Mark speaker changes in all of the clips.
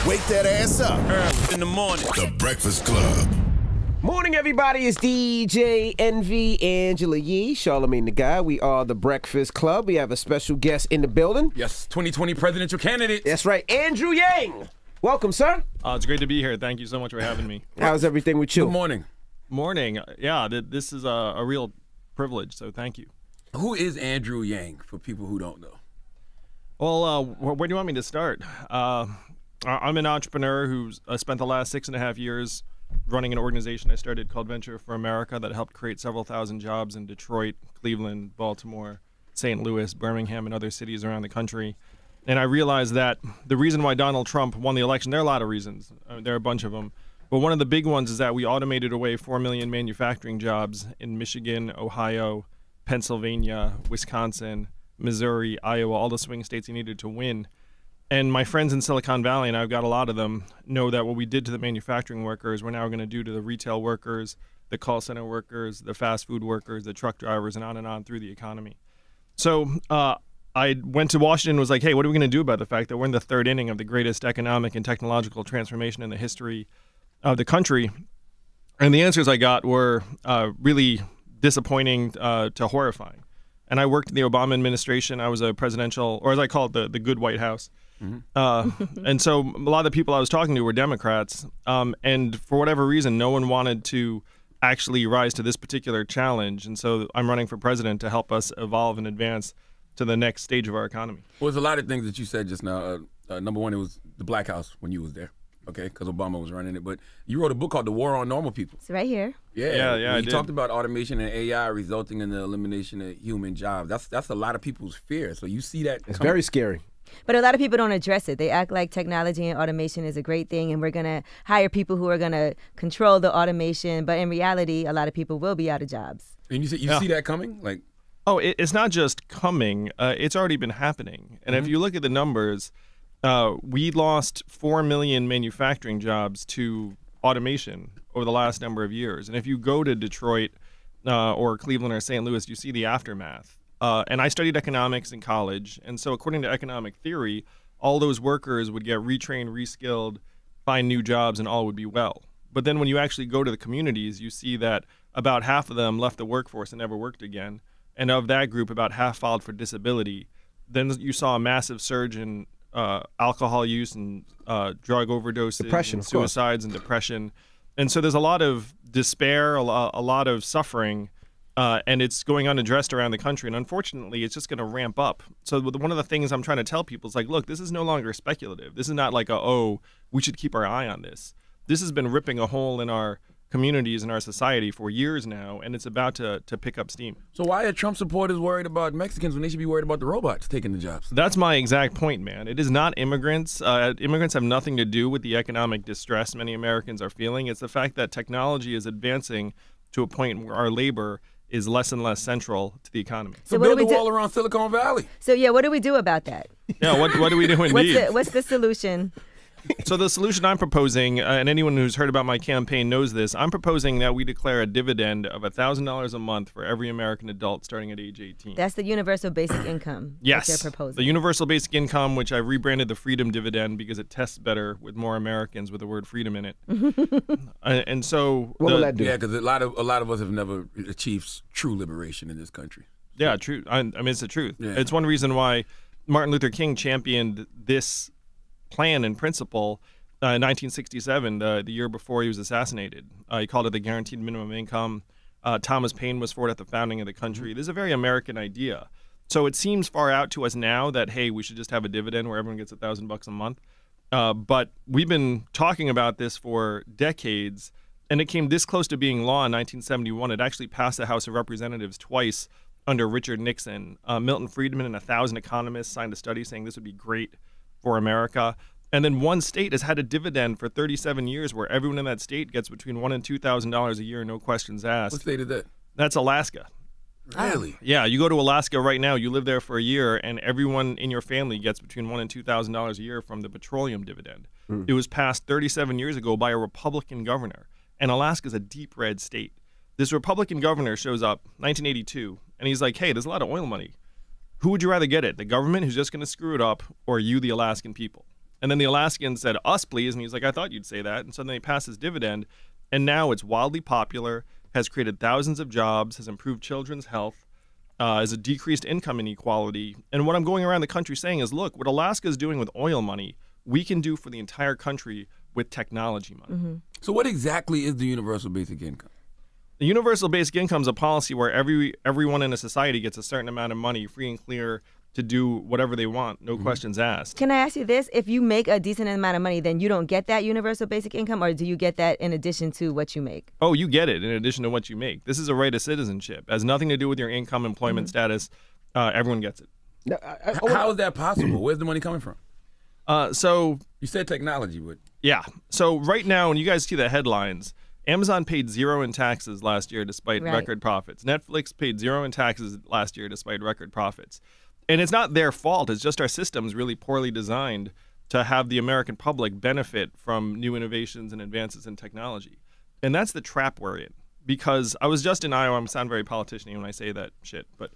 Speaker 1: Wake that ass up.
Speaker 2: Early in the morning.
Speaker 1: The Breakfast Club.
Speaker 3: Morning, everybody. It's DJ Envy, Angela Yee, Charlamagne the Guy. We are the Breakfast Club. We have a special guest in the building.
Speaker 2: Yes, 2020 presidential candidate.
Speaker 3: That's right, Andrew Yang. Welcome, sir.
Speaker 4: It's great to be here. Thank you so much for having me.
Speaker 3: How's everything with you?
Speaker 2: Good morning.
Speaker 4: Morning. Yeah, this is a real privilege, so thank you.
Speaker 2: Who is Andrew Yang for people who don't know?
Speaker 4: Well, where do you want me to start? I'm an entrepreneur who's spent the last 6.5 years running an organization I started called Venture for America that helped create several thousand jobs in Detroit, Cleveland, Baltimore, St. Louis, Birmingham, and other cities around the country. And I realized that the reason why Donald Trump won the election, there are a lot of reasons. There are a bunch of them. But one of the big ones is that we automated away 4 million manufacturing jobs in Michigan, Ohio, Pennsylvania, Wisconsin, Missouri, Iowa, all the swing states he needed to win. And my friends in Silicon Valley, and I've got a lot of them, know that what we did to the manufacturing workers, we're now going to do to the retail workers, the call center workers, the fast food workers, the truck drivers, and on through the economy. So I went to Washington and was like, hey, what are we going to do about the fact that we're in the third inning of the greatest economic and technological transformation in the history of the country? And the answers I got were really disappointing to horrifying. And I worked in the Obama administration. I was a presidential, or as I call it, the good White House. And so a lot of the people I was talking to were Democrats. And for whatever reason, no one wanted to actually rise to this particular challenge. And so I'm running for president to help us evolve and advance to the next stage of our economy.
Speaker 2: Well, there's a lot of things that you said just now. Number one, it was the Black House when you was there. Okay, because Obama was running it. But you wrote a book called The War on Normal People.
Speaker 5: It's right here.
Speaker 4: Yeah,
Speaker 2: you talked about automation and AI resulting in the elimination of human jobs. That's a lot of people's fear. So you see that
Speaker 3: It's very scary.
Speaker 5: But a lot of people don't address it. They act like technology and automation is a great thing, and we're going to hire people who are going to control the automation. But in reality, a lot of people will be out of jobs.
Speaker 2: And you see that coming? Like,
Speaker 4: oh, it's not just coming. It's already been happening. And if you look at the numbers, we lost 4 million manufacturing jobs to automation over the last number of years. And if you go to Detroit or Cleveland or St. Louis, you see the aftermath. And I studied economics in college. And so according to economic theory, all those workers would get retrained, reskilled, find new jobs, and all would be well. But then when you actually go to the communities, you see that about half of them left the workforce and never worked again. And of that group, about half filed for disability. Then you saw a massive surge in alcohol use and drug overdoses,
Speaker 3: depression,
Speaker 4: and suicides and depression. And so there's a lot of despair, a lot of suffering, and it's going unaddressed around the country. And unfortunately, it's just going to ramp up. So one of the things I'm trying to tell people is like, look, this is no longer speculative. This is not like, we should keep our eye on this. This has been ripping a hole in our communities and our society for years now, and it's about to pick up steam.
Speaker 2: So why are Trump supporters worried about Mexicans when they should be worried about the robots taking the jobs?
Speaker 4: That's my exact point, man. It is not immigrants. Immigrants have nothing to do with the economic distress many Americans are feeling. It's the fact that technology is advancing to a point where our labor is less and less central to the economy.
Speaker 2: So build a wall around Silicon Valley.
Speaker 5: So yeah, what do we do about that?
Speaker 4: Yeah, what do we do indeed?
Speaker 5: What's the solution?
Speaker 4: So the solution I'm proposing, and anyone who's heard about my campaign knows this, I'm proposing that we declare a dividend of $1,000 a month for every American adult starting at age 18.
Speaker 5: That's the universal basic income.
Speaker 4: Yes,
Speaker 5: that you're proposing.
Speaker 4: The universal basic income, which I rebranded the freedom dividend because it tests better with more Americans with the word freedom in it. And so
Speaker 3: What will that do?
Speaker 2: Yeah, because a lot of us have never achieved true liberation in this country.
Speaker 4: Yeah, true. I mean, it's the truth.
Speaker 2: Yeah.
Speaker 4: It's one reason why Martin Luther King championed this plan and principle in 1967, the year before he was assassinated. He called it the guaranteed minimum income. Thomas Paine was for it at the founding of the country. This is a very American idea. So it seems far out to us now that, hey, we should just have a dividend where everyone gets $1,000 a month. But we've been talking about this for decades, and it came this close to being law in 1971. It actually passed the House of Representatives twice under Richard Nixon. Milton Friedman and 1,000 economists signed a study saying this would be great for America. And then one state has had a dividend for 37 years where everyone in that state gets between $1,000 and $2,000 a year, no questions asked.
Speaker 2: What state is that?
Speaker 4: That's Alaska.
Speaker 2: Really?
Speaker 4: Yeah, you go to Alaska right now, you live there for a year, and everyone in your family gets between $1,000 and $2,000 a year from the petroleum dividend. It was passed 37 years ago by a Republican governor, and Alaska's a deep red state. This Republican governor shows up, 1982, and he's like, hey, there's a lot of oil money. Who would you rather get it, the government who's just going to screw it up, or you, the Alaskan people? And then the Alaskans said, us, please. And he's like, I thought you'd say that. And so then they passed his dividend. And now it's wildly popular, has created thousands of jobs, has improved children's health, has a decreased income inequality. And what I'm going around the country saying is, look, what Alaska is doing with oil money, we can do for the entire country with technology money.
Speaker 2: So what exactly is the universal basic income?
Speaker 4: The universal basic income is a policy where everyone in a society gets a certain amount of money, free and clear, to do whatever they want, no questions asked.
Speaker 5: Can I ask you this? If you make a decent amount of money, then you don't get that universal basic income, or do you get that in addition to what you make?
Speaker 4: Oh, you get it in addition to what you make. This is a right of citizenship. It has nothing to do with your income, employment status. Everyone gets it.
Speaker 3: Now,
Speaker 2: How is that possible? Where's the money coming from?
Speaker 4: So
Speaker 2: You said technology, but
Speaker 4: yeah. So right now, when you guys see the headlines, Amazon paid 0 in taxes last year despite
Speaker 5: Right.
Speaker 4: record profits. Netflix paid 0 in taxes last year despite record profits. And it's not their fault. It's just our system's really poorly designed to have the American public benefit from new innovations and advances in technology. And that's the trap we're in. Because I was just in Iowa. I sound very politician-y when I say that shit, but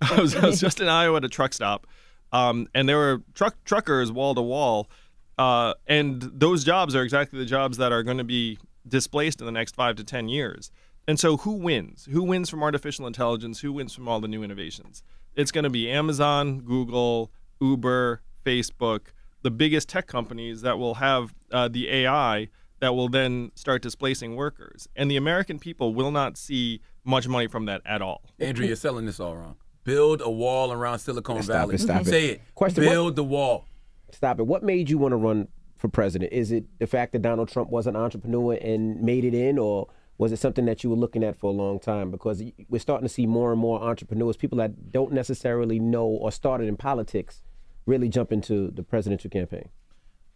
Speaker 4: I was just in Iowa at a truck stop, and there were truckers wall to wall, and those jobs are exactly the jobs that are going to be displaced in the next 5 to 10 years. And so who wins? Who wins from artificial intelligence? Who wins from all the new innovations? It's going to be Amazon, Google, Uber, Facebook, the biggest tech companies that will have the AI that will then start displacing workers. And the American people will not see much money from that at all.
Speaker 2: Andrew, you're selling this all wrong. Build a wall around Silicon Valley.
Speaker 3: Stop it.
Speaker 2: Say it.
Speaker 3: Question,
Speaker 2: Build the wall.
Speaker 3: Stop it. What made you want to run for president? Is it the fact that Donald Trump was an entrepreneur and made it in, or was it something that you were looking at for a long time? Because we're starting to see more and more entrepreneurs, people that don't necessarily know or started in politics, really jump into the presidential campaign.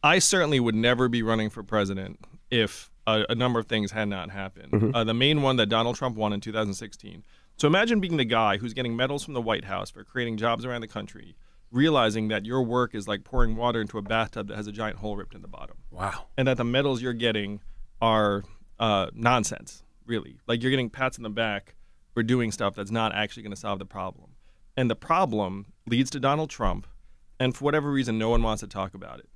Speaker 4: I certainly would never be running for president if a number of things had not happened. The main one that Donald Trump won in 2016. So imagine being the guy who's getting medals from the White House for creating jobs around the country, realizing that your work is like pouring water into a bathtub that has a giant hole ripped in the bottom.
Speaker 2: Wow.
Speaker 4: And that the medals you're getting are nonsense, really. Like you're getting pats on the back for doing stuff that's not actually going to solve the problem. And the problem leads to Donald Trump, and for whatever reason, no one wants to talk about it.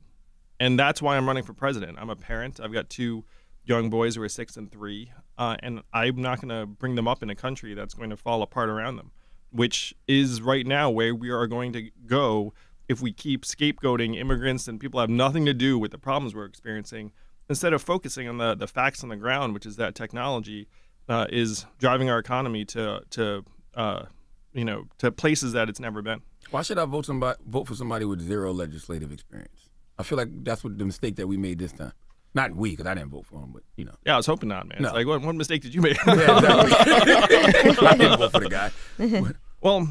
Speaker 4: And that's why I'm running for president. I'm a parent. I've got 2 young boys who are 6 and 3, and I'm not going to bring them up in a country that's going to fall apart around them, which is right now where we are going to go if we keep scapegoating immigrants and people have nothing to do with the problems we're experiencing, instead of focusing on the facts on the ground, which is that technology is driving our economy to places that it's never been.
Speaker 2: Why should I vote for somebody with 0 legislative experience? I feel like that's what the mistake that we made this time. Not we, because I didn't vote for him, but you know.
Speaker 4: Yeah, I was hoping not, man.
Speaker 2: No.
Speaker 4: It's like, what mistake did you make?
Speaker 2: Yeah, exactly. I didn't vote for the guy.
Speaker 4: Well,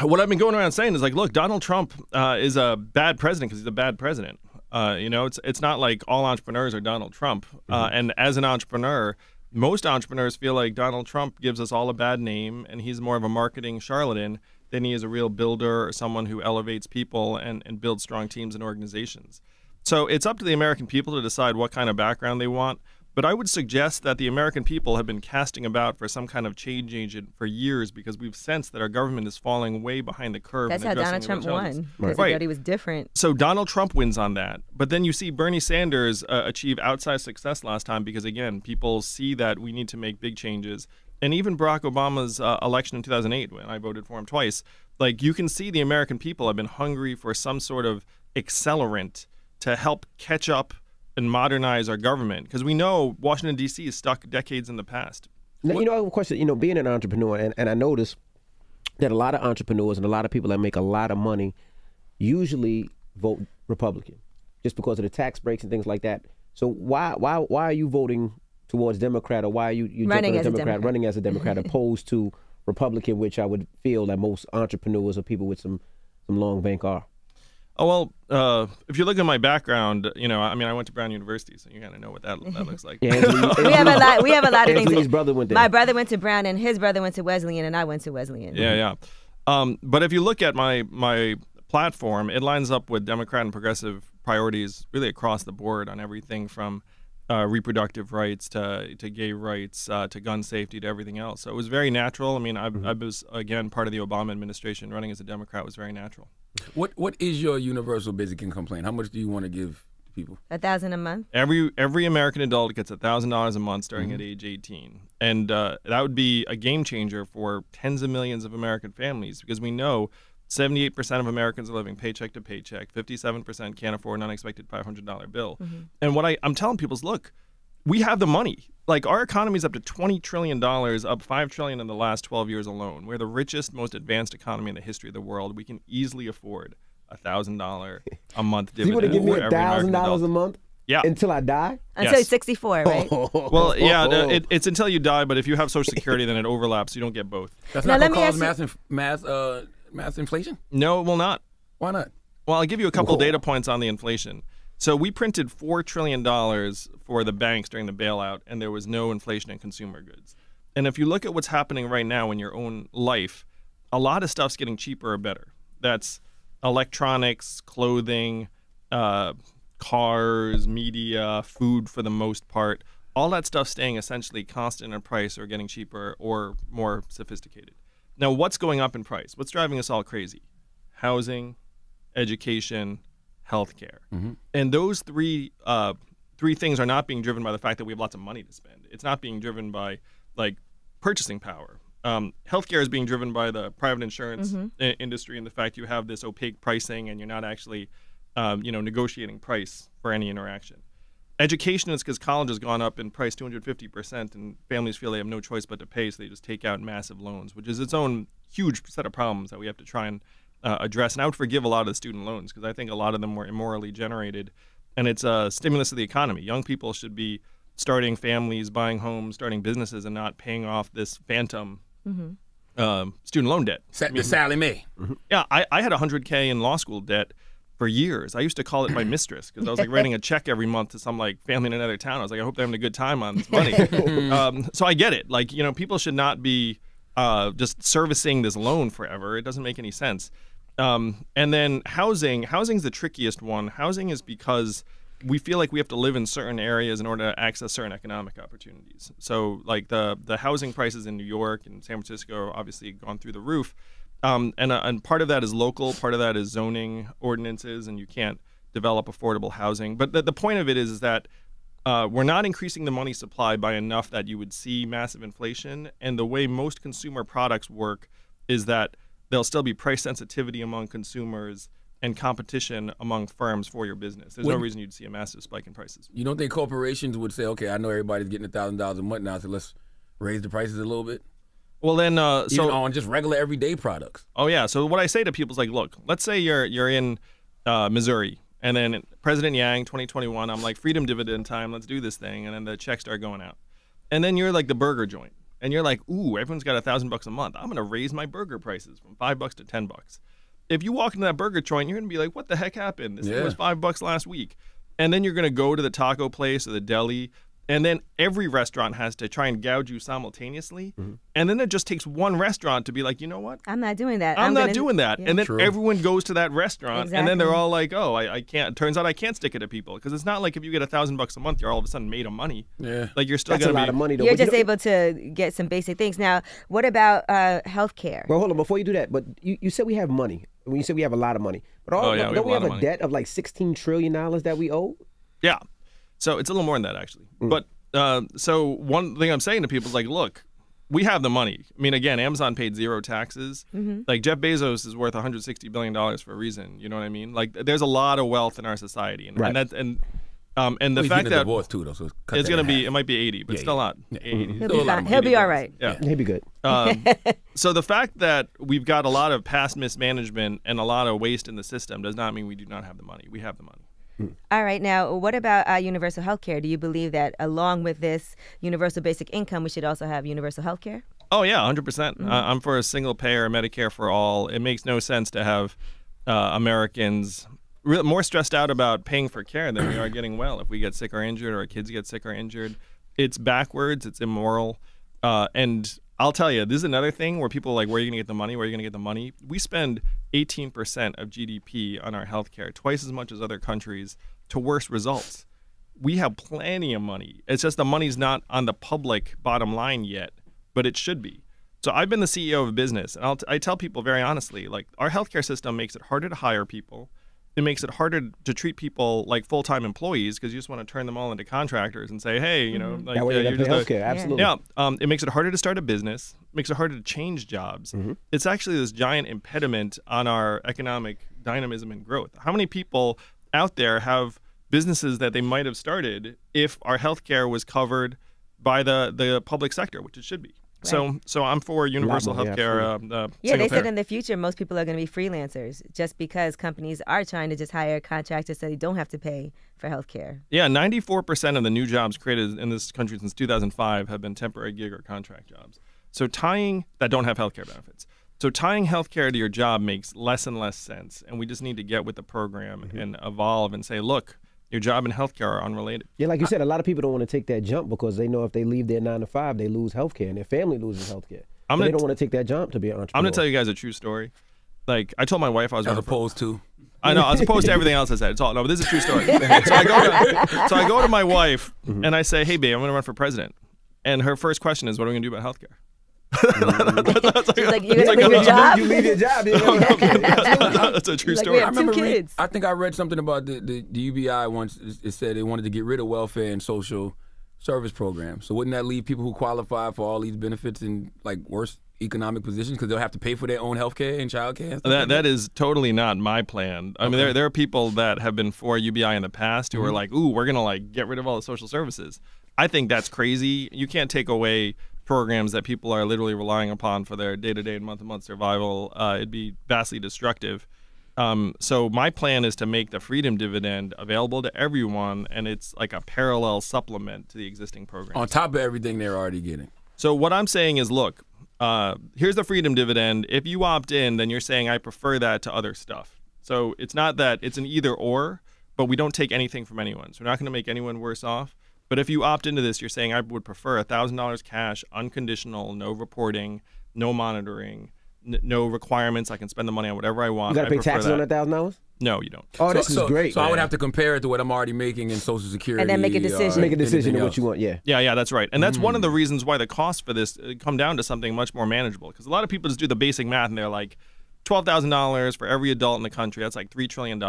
Speaker 4: what I've been going around saying is like, look, Donald Trump is a bad president because he's a bad president. It's not like all entrepreneurs are Donald Trump. And as an entrepreneur, most entrepreneurs feel like Donald Trump gives us all a bad name, and he's more of a marketing charlatan than he is a real builder or someone who elevates people and builds strong teams and organizations. So it's up to the American people to decide what kind of background they want. But I would suggest that the American people have been casting about for some kind of change agent for years because we've sensed that our government is falling way behind the curve.
Speaker 5: That's how Donald Trump won. Because
Speaker 4: Right.
Speaker 5: he thought he was different.
Speaker 4: So Donald Trump wins on that. But then you see Bernie Sanders achieve outsized success last time because, again, people see that we need to make big changes. And even Barack Obama's election in 2008, when I voted for him twice, like you can see the American people have been hungry for some sort of accelerant to help catch up and modernize our government, because we know Washington, D.C. is stuck decades in the past.
Speaker 3: Now, I have a question. Being an entrepreneur, and I notice that a lot of entrepreneurs and a lot of people that make a lot of money usually vote Republican, just because of the tax breaks and things like that. So why are you voting towards Democrat, or why are you
Speaker 5: Running as a Democrat.
Speaker 3: running as a Democrat opposed to Republican, which I would feel that most entrepreneurs or people with some long bank are?
Speaker 4: Oh, well, if you look at my background, I went to Brown University, so you kind of know what that looks like.
Speaker 3: Yeah,
Speaker 5: We have a lot of things.
Speaker 3: Anthony's brother went there.
Speaker 5: My brother went to Brown, and his brother went to Wesleyan, and I went to Wesleyan.
Speaker 4: Yeah. But if you look at my platform, it lines up with Democrat and progressive priorities really across the board on everything from reproductive rights to gay rights to gun safety to everything else. So it was very natural. I mean, I was, again, part of the Obama administration. Running as a Democrat was very natural.
Speaker 2: What is your universal basic income plan? How much do you want to give people?
Speaker 5: $1,000 a month.
Speaker 4: Every American adult gets $1,000 a month starting at age 18, and that would be a game changer for tens of millions of American families, because we know 78% of Americans are living paycheck to paycheck. 57% can't afford an unexpected $500 bill. And what I'm telling people is, look, we have the money. Like, our economy is up to $20 trillion, up $5 trillion in the last 12 years alone. We're the richest, most advanced economy in the history of the world. We can easily afford $1,000 a month dividend.
Speaker 3: You want to give me
Speaker 4: for every American
Speaker 3: $1,000
Speaker 4: adult.
Speaker 3: a month?
Speaker 4: Yeah.
Speaker 3: Until I die?
Speaker 5: Until
Speaker 4: Yes.
Speaker 5: he's 64, right?
Speaker 4: Well, yeah, it's until you die, but if you have Social Security, then it overlaps. You don't get both.
Speaker 2: That's
Speaker 5: Now,
Speaker 2: not
Speaker 5: let
Speaker 2: going to
Speaker 5: me
Speaker 2: cause
Speaker 5: ask
Speaker 2: mass inflation?
Speaker 4: No, it will not.
Speaker 2: Why not?
Speaker 4: Well, I'll give you a couple data points on the inflation. So we printed $4 trillion for the banks during the bailout, and there was no inflation in consumer goods. And if you look at what's happening right now in your own life, a lot of stuff's getting cheaper or better. That's electronics, clothing, cars, media, food for the most part. All that stuff staying essentially constant in price or getting cheaper or more sophisticated. Now, what's going up in price? What's driving us all crazy? Housing, education, healthcare. And those three things are not being driven by the fact that we have lots of money to spend. It's not being driven by, like, purchasing power. Healthcare is being driven by the private insurance industry and the fact you have this opaque pricing and you're not actually, negotiating price for any interaction. Education is because college has gone up in price 250%, and families feel they have no choice but to pay, so they just take out massive loans, which is its own huge set of problems that we have to try and address. And I would forgive a lot of the student loans because I think a lot of them were immorally generated, and it's a stimulus of the economy. Young people should be starting families, buying homes, starting businesses, and not paying off this phantom student loan debt.
Speaker 2: The Sally Mae.
Speaker 4: Yeah, I had $100K in law school debt for years. I used to call it my mistress because I was like writing a check every month to some like family in another town. I was like, I hope they're having a good time on this money. So I get it. Like, people should not be just servicing this loan forever. It doesn't make any sense. And then housing's the trickiest one. Housing is because we feel like we have to live in certain areas in order to access certain economic opportunities. So like the housing prices in New York and San Francisco are obviously gone through the roof. And part of that is local, part of that is zoning ordinances, and you can't develop affordable housing. But the point of it is that we're not increasing the money supply by enough that you would see massive inflation. And the way most consumer products work is that there'll still be price sensitivity among consumers and competition among firms for your business. There's no reason you'd see a massive spike in prices.
Speaker 2: You don't think corporations would say, okay, I know everybody's getting $1,000 a month now, so let's raise the prices a little bit?
Speaker 4: Well, then,
Speaker 2: Even on just regular everyday products.
Speaker 4: Oh yeah. So what I say to people is like, look, let's say you're in Missouri, and then President Yang, 2021, I'm like, freedom dividend time, let's do this thing, and then the checks start going out, and then you're like the burger joint, and you're like, ooh, everyone's got $1,000 a month. I'm gonna raise my burger prices from $5 to $10. If you walk into that burger joint, you're gonna be like, what the heck happened? This thing was $5 last week, and then you're gonna go to the taco place or the deli. And then every restaurant has to try and gouge you simultaneously. And then it just takes one restaurant to be like, you know what?
Speaker 5: I'm not doing that.
Speaker 4: I'm not doing that.
Speaker 5: Yeah.
Speaker 4: And then everyone goes to that restaurant. And then they're
Speaker 5: Exactly.
Speaker 4: all like, oh, I can't. It turns out I can't stick it to people. Because it's not like if you get $1,000 a month, you're all of a sudden made of money.
Speaker 2: Yeah.
Speaker 4: Like you're still
Speaker 3: That's a
Speaker 4: going to
Speaker 3: lot
Speaker 4: be.
Speaker 3: of money, though.
Speaker 5: You're
Speaker 3: But you
Speaker 5: just
Speaker 3: know-
Speaker 5: able to get some basic things. Now, what about healthcare?
Speaker 3: Well, hold on. Before you do that, but you said we have money. When you said we have a lot of money. But don't we have a debt of like $16 trillion that we owe?
Speaker 4: Yeah. So it's a little more than that, actually. But so one thing I'm saying to people is like, look, we have the money. I mean, again, Amazon paid zero taxes. Like Jeff Bezos is worth $160 billion for a reason. You know what I mean? Like there's a lot of wealth in our society, and,
Speaker 3: Right.
Speaker 4: and that's and the
Speaker 2: He's
Speaker 4: fact
Speaker 2: getting a
Speaker 4: that
Speaker 2: divorce too, though, so cut
Speaker 4: it's
Speaker 2: that
Speaker 4: going to
Speaker 2: in
Speaker 4: be,
Speaker 2: half.
Speaker 4: it might be 80, but
Speaker 2: Yeah,
Speaker 4: still
Speaker 2: yeah.
Speaker 4: not 80.
Speaker 5: He'll
Speaker 2: Still
Speaker 5: be
Speaker 2: a lot of
Speaker 5: fine.
Speaker 2: money.
Speaker 5: He'll be all right.
Speaker 4: Yeah.
Speaker 3: He'd be good.
Speaker 4: So the fact that we've got a lot of past mismanagement and a lot of waste in the system does not mean we do not have the money. We have the money.
Speaker 5: All right. Now, what about universal health care? Do you believe that along with this universal basic income, we should also have universal health care?
Speaker 4: Oh, yeah, 100%. I'm for a single payer Medicare for all. It makes no sense to have Americans more stressed out about paying for care than we are getting well. If we get sick or injured or our kids get sick or injured, it's backwards, it's immoral. And I'll tell you, this is another thing where people are like, where are you going to get the money? Where are you going to get the money? We spend 18% of GDP on our healthcare, twice as much as other countries, to worse results. We have plenty of money. It's just the money's not on the public bottom line yet, but it should be. So I've been the CEO of a business, and I tell people very honestly, like, our healthcare system makes it harder to hire people. It makes it harder to treat people like full-time employees because you just want to turn them all into contractors and say, hey, you know, like,
Speaker 3: That way
Speaker 4: you're
Speaker 3: you got
Speaker 4: just
Speaker 3: healthcare. Absolutely.
Speaker 4: yeah. It makes it harder to start a business. Makes it harder to change jobs. It's actually this giant impediment on our economic dynamism and growth. How many people out there have businesses that they might have started if our healthcare was covered by the public sector, which it should be?
Speaker 5: Right.
Speaker 4: So I'm for universal
Speaker 3: more,
Speaker 4: healthcare.
Speaker 5: Yeah, they
Speaker 4: single
Speaker 5: said
Speaker 4: payer.
Speaker 5: in the future most people are going to be freelancers just because companies are trying to just hire contractors so they don't have to pay for health care.
Speaker 4: Yeah, 94% of the new jobs created in this country since 2005 have been temporary gig or contract jobs. So that don't have healthcare benefits. So tying healthcare to your job makes less and less sense, and we just need to get with the program and evolve and say, look, your job and healthcare are unrelated.
Speaker 3: Yeah, like you said, a lot of people don't want to take that jump because they know if they leave their 9 to 5, they lose healthcare and their family loses healthcare. So they don't want to take that jump to be an entrepreneur.
Speaker 4: I'm going to tell you guys a true story. Like, I told my wife I was
Speaker 2: As
Speaker 4: running for-
Speaker 2: opposed to.
Speaker 4: I know, as opposed to everything else I said. It's all no, but this is a true story. So I go to my wife and I say, "Hey, babe, I'm going to run for president." And her first question is, "What are we going to do about healthcare?"
Speaker 5: She's like, you're going to leave your job?
Speaker 3: You leave your job.
Speaker 4: That's a true
Speaker 5: Like,
Speaker 4: story.
Speaker 5: we have two kids.
Speaker 2: I think I read something about the UBI once. It said they wanted to get rid of welfare and social service programs. So wouldn't that leave people who qualify for all these benefits in like worse economic positions because they'll have to pay for their own health care and child care?
Speaker 4: That is totally not my plan. I mean, there are people that have been for UBI in the past who are like, "Ooh, we're gonna like get rid of all the social services." I think that's crazy. You can't take away programs that people are literally relying upon for their day-to-day and month-to-month survival. It'd be vastly destructive. So my plan is to make the freedom dividend available to everyone, and it's like a parallel supplement to the existing program.
Speaker 2: On top of everything they're already getting.
Speaker 4: So what I'm saying is, look, here's the freedom dividend. If you opt in, then you're saying I prefer that to other stuff. So it's not that it's an either or, but we don't take anything from anyone. So we're not going to make anyone worse off. But if you opt into this, you're saying I would prefer $1,000 cash, unconditional, no reporting, no monitoring, no requirements. I can spend the money on whatever I want.
Speaker 3: You got to
Speaker 4: I
Speaker 3: pay
Speaker 4: prefer
Speaker 3: taxes on
Speaker 4: that.
Speaker 3: $1,000?
Speaker 4: No, you don't.
Speaker 3: Oh, this is great.
Speaker 2: So I would have to compare it to what I'm already making in Social Security.
Speaker 5: And then make a decision.
Speaker 3: Make a decision
Speaker 2: anything
Speaker 3: of what you
Speaker 2: else.
Speaker 3: want, yeah.
Speaker 4: Yeah, that's right. And that's one of the reasons why the costs for this come down to something much more manageable. Because a lot of people just do the basic math and they're like, $12,000 for every adult in the country, that's like $3 trillion.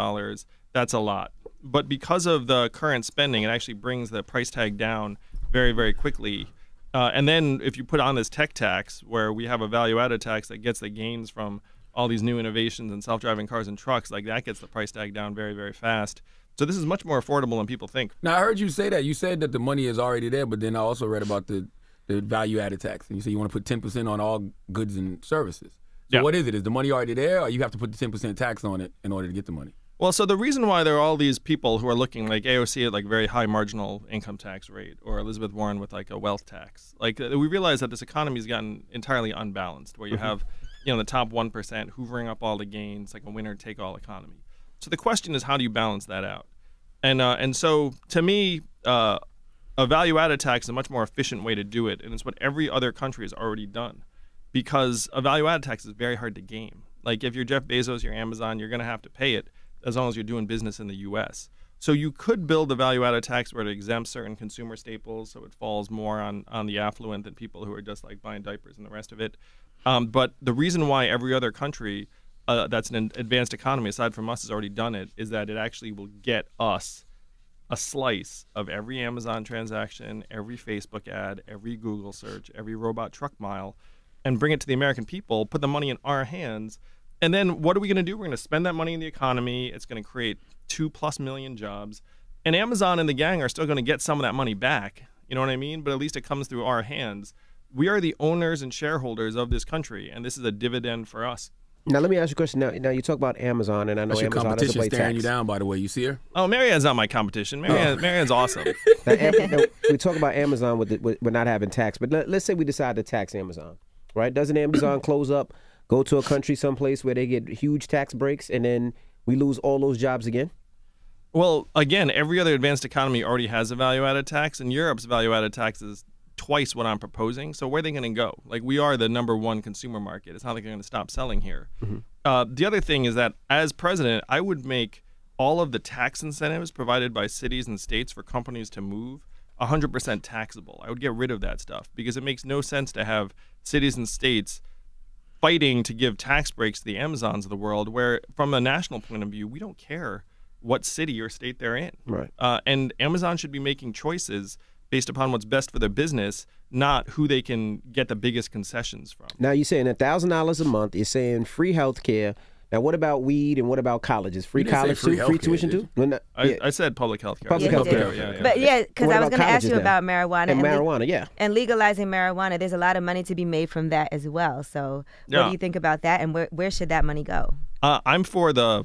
Speaker 4: That's a lot. But because of the current spending, it actually brings the price tag down very, very quickly. And then if you put on this tech tax, where we have a value-added tax that gets the gains from all these new innovations in self-driving cars and trucks, like that gets the price tag down very, very fast. So this is much more affordable than people think.
Speaker 2: Now, I heard you say that. You said that the money is already there, but then I also read about the value-added tax. And you say you want to put 10% on all goods and services. So
Speaker 4: Yeah.
Speaker 2: what is it? Is the money already there, or you have to put the 10% tax on it in order to get the money?
Speaker 4: Well, so the reason why there are all these people who are looking like AOC at like very high marginal income tax rate, or Elizabeth Warren with like a wealth tax, like we realize that this economy has gotten entirely unbalanced, where you have, the top 1% hoovering up all the gains, like a winner-take-all economy. So the question is, how do you balance that out? And so to me, a value-added tax is a much more efficient way to do it, and it's what every other country has already done, because a value-added tax is very hard to game. Like if you're Jeff Bezos, you're Amazon, you're going to have to pay it, as long as you're doing business in the U.S. So you could build a value-added tax where it exempts certain consumer staples, so it falls more on the affluent than people who are just like buying diapers and the rest of it. But the reason why every other country that's an advanced economy, aside from us, has already done it, is that it actually will get us a slice of every Amazon transaction, every Facebook ad, every Google search, every robot truck mile, and bring it to the American people, put the money in our hands. And then what are we going to do? We're going to spend that money in the economy. It's going to create 2+ million jobs. And Amazon and the gang are still going to get some of that money back. You know what I mean? But at least it comes through our hands. We are the owners and shareholders of this country, and this is a dividend for us.
Speaker 3: Now, let me ask you a question. Now you talk about Amazon, and I know
Speaker 2: That's your
Speaker 3: Amazon doesn't
Speaker 2: competition
Speaker 3: pay
Speaker 2: staring you
Speaker 3: tax.
Speaker 2: down, by the way. You see her?
Speaker 4: Oh, Marianne's not my competition. Marianne's awesome.
Speaker 3: Now, we talk about Amazon with not having tax, but let's say we decide to tax Amazon, right? Doesn't Amazon close up, go to a country someplace where they get huge tax breaks, and then we lose all those jobs again?
Speaker 4: Well, again, every other advanced economy already has a value-added tax, and Europe's value-added tax is twice what I'm proposing. So where are they going to go? Like, we are the #1 consumer market. It's not like they're going to stop selling here. The other thing is that as president, I would make all of the tax incentives provided by cities and states for companies to move, 100% taxable. I would get rid of that stuff because it makes no sense to have cities and states fighting to give tax breaks to the Amazons of the world, where from a national point of view, we don't care what city or state they're in.
Speaker 3: Right.
Speaker 4: And Amazon should be making choices based upon what's best for their business, not who they can get the biggest concessions from.
Speaker 3: Now you're saying $1,000 a month. You're saying free health care. Now what about weed and what about colleges? Free college
Speaker 2: free
Speaker 3: too? Free
Speaker 2: healthcare,
Speaker 3: tuition
Speaker 2: did
Speaker 3: too? No, no, yeah.
Speaker 4: I said public health care.
Speaker 3: Public
Speaker 5: Yeah,
Speaker 3: health
Speaker 5: he did.
Speaker 3: care.
Speaker 4: Yeah.
Speaker 5: But yeah, because
Speaker 3: What
Speaker 5: I was
Speaker 3: about
Speaker 5: going to ask
Speaker 3: colleges
Speaker 5: you
Speaker 3: now?
Speaker 5: about marijuana
Speaker 3: And marijuana, yeah.
Speaker 5: and legalizing marijuana. There's a lot of money to be made from that as well. So what
Speaker 4: Yeah.
Speaker 5: do you think about that, and where should that money go?
Speaker 4: I'm for the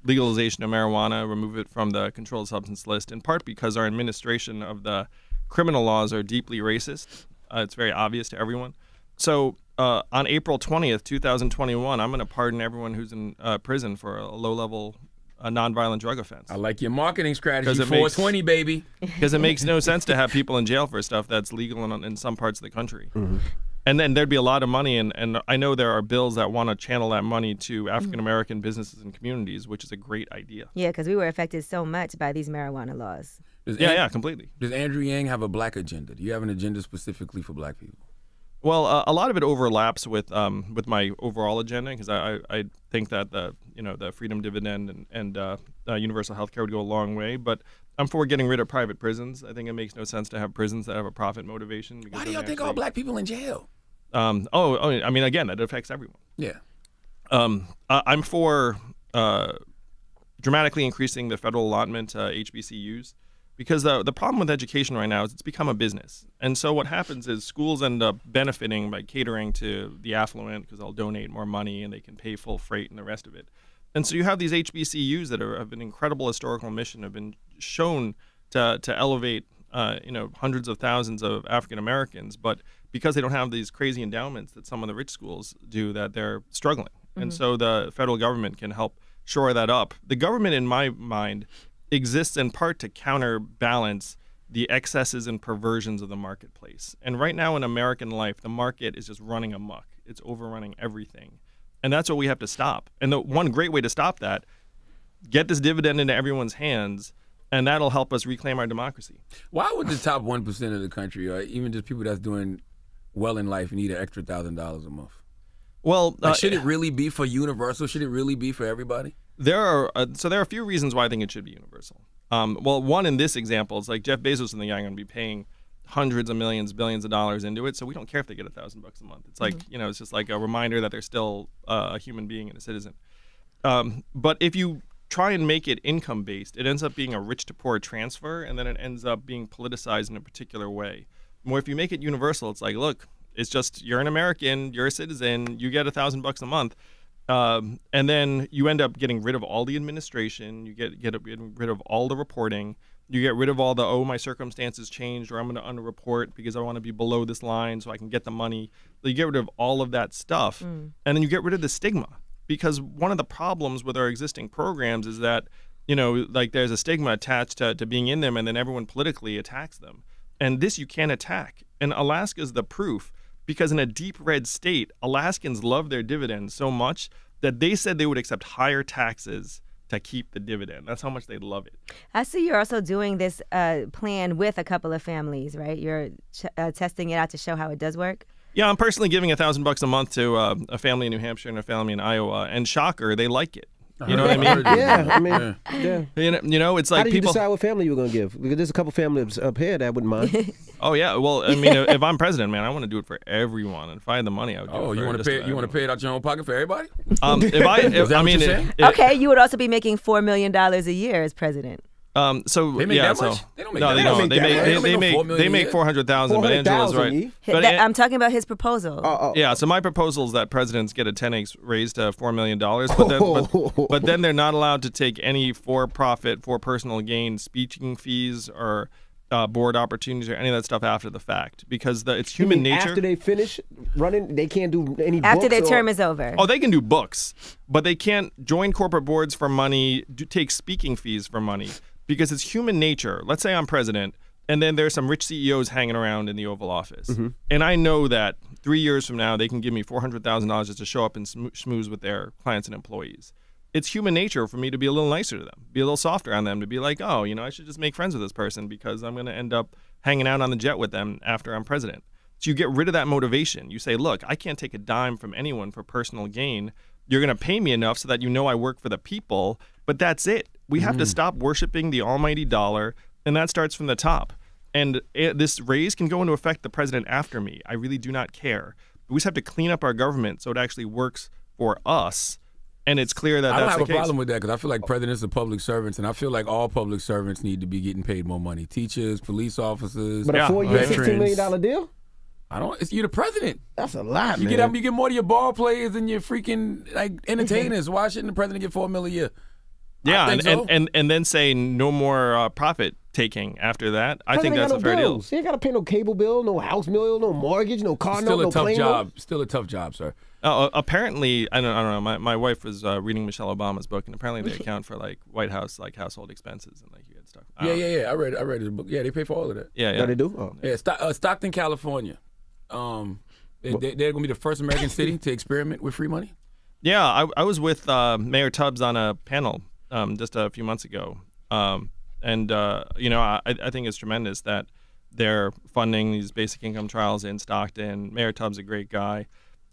Speaker 4: legalization of marijuana, remove it from the controlled substance list, in part because our administration of the criminal laws are deeply racist. It's very obvious to everyone. So on April 20th, 2021, I'm going to pardon everyone who's in prison for a low-level nonviolent drug offense.
Speaker 2: I like your marketing strategy.
Speaker 4: 'Cause it makes-
Speaker 2: 420, baby.
Speaker 4: Because it makes no sense to have people in jail for stuff that's legal in some parts of the country. And then there'd be a lot of money, and I know there are bills that want to channel that money to African-American businesses and communities, which is a great idea.
Speaker 5: Yeah, because we were affected so much by these marijuana laws.
Speaker 4: Yeah, completely.
Speaker 2: Does Andrew Yang have a black agenda? Do you have an agenda specifically for black people?
Speaker 4: Well, a lot of it overlaps with my overall agenda, because I think that the freedom dividend and universal health care would go a long way. But I'm for getting rid of private prisons. I think it makes no sense to have prisons that have a profit motivation. Because
Speaker 2: Why do y'all think all black people in jail?
Speaker 4: I mean, again, that affects everyone.
Speaker 2: Yeah.
Speaker 4: I'm for dramatically increasing the federal allotment to HBCUs. Because the problem with education right now is it's become a business. And so what happens is schools end up benefiting by catering to the affluent because they'll donate more money and they can pay full freight and the rest of it. And so you have these HBCUs that have an incredible historical mission, have been shown to elevate hundreds of thousands of African Americans, but because they don't have these crazy endowments that some of the rich schools do, that they're struggling. And so the federal government can help shore that up. The government, in my mind, exists in part to counterbalance the excesses and perversions of the marketplace. And right now in American life, the market is just running amok. It's overrunning everything. And that's what we have to stop. And the one great way to stop that, get this dividend into everyone's hands, and that'll help us reclaim our democracy.
Speaker 2: Why would the top 1% of the country, or even just people that's doing well in life, need an extra $1,000 a month?
Speaker 4: Well,
Speaker 2: Should it really be for universal? Should it really be for everybody?
Speaker 4: There are a few reasons why I think it should be universal. Well, one in this example is like Jeff Bezos and the gang are going to be paying hundreds of millions, billions of dollars into it, so we don't care if they get $1,000 a month. It's like it's just like a reminder that they're still a human being and a citizen. But if you try and make it income based, it ends up being a rich to poor transfer, and then it ends up being politicized in a particular way. Where if you make it universal, it's like, look, it's just you're an American, you're a citizen, you get $1,000 a month. And then you end up getting rid of all the administration. You get rid of all the reporting. You get rid of all the, my circumstances changed, or I'm going to underreport because I want to be below this line so I can get the money. So you get rid of all of that stuff. And then you get rid of the stigma. Because one of the problems with our existing programs is that, like there's a stigma attached to being in them, and then everyone politically attacks them. And this you can't attack. And Alaska's the proof. Because in a deep red state, Alaskans love their dividends so much that they said they would accept higher taxes to keep the dividend. That's how much they love it.
Speaker 5: I see you're also doing this plan with a couple of families, right? You're testing it out to show how it does work.
Speaker 4: Yeah, I'm personally giving $1,000 a month to a family in New Hampshire and a family in Iowa. And shocker, they like it. You know what I mean?
Speaker 3: Yeah, I mean, yeah.
Speaker 4: It's like
Speaker 3: How did you
Speaker 4: people
Speaker 3: decide what family you were going to give? Because there's a couple families up here that wouldn't mind.
Speaker 4: Oh yeah, well, I mean, if I'm president, man, I want to do it for everyone. And if I had the money, I would do it.
Speaker 2: Oh,
Speaker 4: for
Speaker 2: you want to pay? You want to pay it out your own pocket for everybody?
Speaker 4: Is that what you're saying?
Speaker 5: Okay, you would also be making $4 million a year as president.
Speaker 4: So
Speaker 2: They make
Speaker 4: yeah,
Speaker 2: that
Speaker 4: so
Speaker 2: much? They don't make
Speaker 4: no,
Speaker 2: that
Speaker 4: they
Speaker 2: much.
Speaker 4: don't.
Speaker 2: They don't make no $4 million
Speaker 4: They
Speaker 2: a
Speaker 4: make
Speaker 2: year.
Speaker 4: 400,000. But Angela's right. But
Speaker 5: I'm talking about his proposal.
Speaker 4: yeah, so my proposal is that presidents get a 10x raise to $4 million, but then they're not allowed to take any for-profit, for personal gain speaking fees or board opportunities or any of that stuff after the fact, because it's human nature.
Speaker 3: After they finish running, they can't do any
Speaker 5: After
Speaker 3: books
Speaker 5: their
Speaker 3: or-
Speaker 5: term is over.
Speaker 4: Oh, they can do books, but they can't join corporate boards for money, take speaking fees for money, because it's human nature. Let's say I'm president, and then there's some rich CEOs hanging around in the Oval Office. And I know that 3 years from now, they can give me $400,000 just to show up and schmooze with their clients and employees. it's human nature for me to be a little nicer to them, be a little softer on them, to be like, oh, I should just make friends with this person because I'm going to end up hanging out on the jet with them after I'm president. So you get rid of that motivation. You say, look, I can't take a dime from anyone for personal gain. You're going to pay me enough so that I work for the people, but that's it. We have to stop worshiping the almighty dollar, and that starts from the top. And this raise can go into effect the president after me. I really do not care. We just have to clean up our government so it actually works for us. And it's clear that
Speaker 2: I don't
Speaker 4: that's
Speaker 2: have
Speaker 4: the
Speaker 2: a
Speaker 4: case.
Speaker 2: problem with that because I feel like presidents are public servants, and I feel like all public servants need to be getting paid more money. Teachers, police officers,
Speaker 3: But a 4-year,
Speaker 2: veterans.
Speaker 3: $16 million deal?
Speaker 2: You're the president.
Speaker 3: That's a lot,
Speaker 2: You
Speaker 3: man.
Speaker 2: get more to your ball players than your freaking entertainers. Why shouldn't the president get $4 million a year?
Speaker 4: Yeah,
Speaker 2: I think so.
Speaker 4: and then say no more profit taking after that. I think
Speaker 3: President
Speaker 4: that's
Speaker 3: got
Speaker 4: a fair deal.
Speaker 3: bills. He ain't got to pay no cable bill, no house bill, no mortgage, no car note,
Speaker 2: Still
Speaker 3: no
Speaker 2: a tough
Speaker 3: plane
Speaker 2: job.
Speaker 3: note.
Speaker 2: Still a tough job, sir.
Speaker 4: Apparently, I don't know. My wife was reading Michelle Obama's book, and apparently they account for White House household expenses and you had stuff.
Speaker 2: Yeah. I read his book. Yeah, they pay for all of that.
Speaker 4: Yeah.
Speaker 3: No, they do? Oh.
Speaker 2: Yeah, Stockton, California. They're gonna be the first American city to experiment with free money.
Speaker 4: Yeah, I was with Mayor Tubbs on a panel just a few months ago, and I think it's tremendous that they're funding these basic income trials in Stockton. Mayor Tubbs is a great guy.